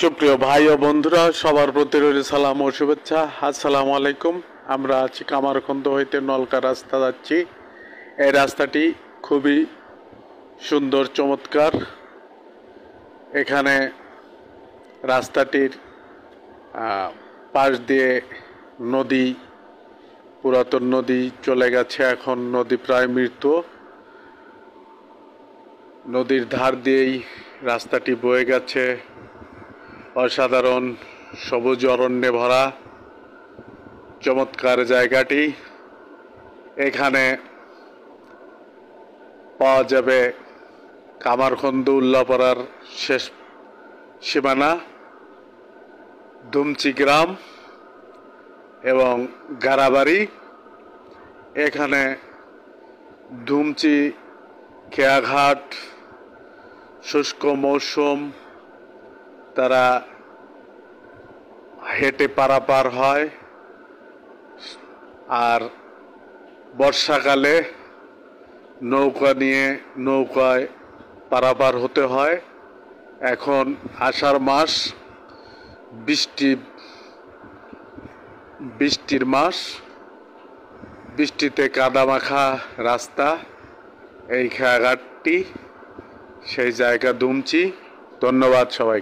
সুপ্রিয় ভাই ও বন্ধুরা, সবার প্রতি রইল সালাম ও শুভেচ্ছা। আসসালামু আলাইকুম। আমরা আছি কামারখন্দ হইতে নলকা রাস্তা যাচ্ছি। এই রাস্তাটি খুবই সুন্দর, চমৎকার। এখানে রাস্তাটির পাশ দিয়ে নদী, পুরাতন নদী চলে গেছে, এখন নদী প্রায় মৃত। নদীর ধার দিয়েই রাস্তাটি বয়ে গেছে। অসাধারণ সবুজ অরণ্যে ভরা চমৎকার জায়গাটি। এখানে পাওয়া যাবে কামারখন্দ উল্লাপাড়ার শেষ সীমানা, দুমচি গ্রাম এবং গারাবাড়ি। এখানে দুমচি খেয়াঘাট শুষ্ক মৌসুম, তারা হেঁটে পারাপার হয়, আর বর্ষাকালে নৌকা নিয়ে নৌকায় পারাপার হতে হয়। এখন আষাঢ় মাস, বৃষ্টির মাস, বৃষ্টিতে কাদামাখা রাস্তা। এই খেয়াঘাটটি সেই জায়গা দুমচি। ধন্যবাদ সবাই।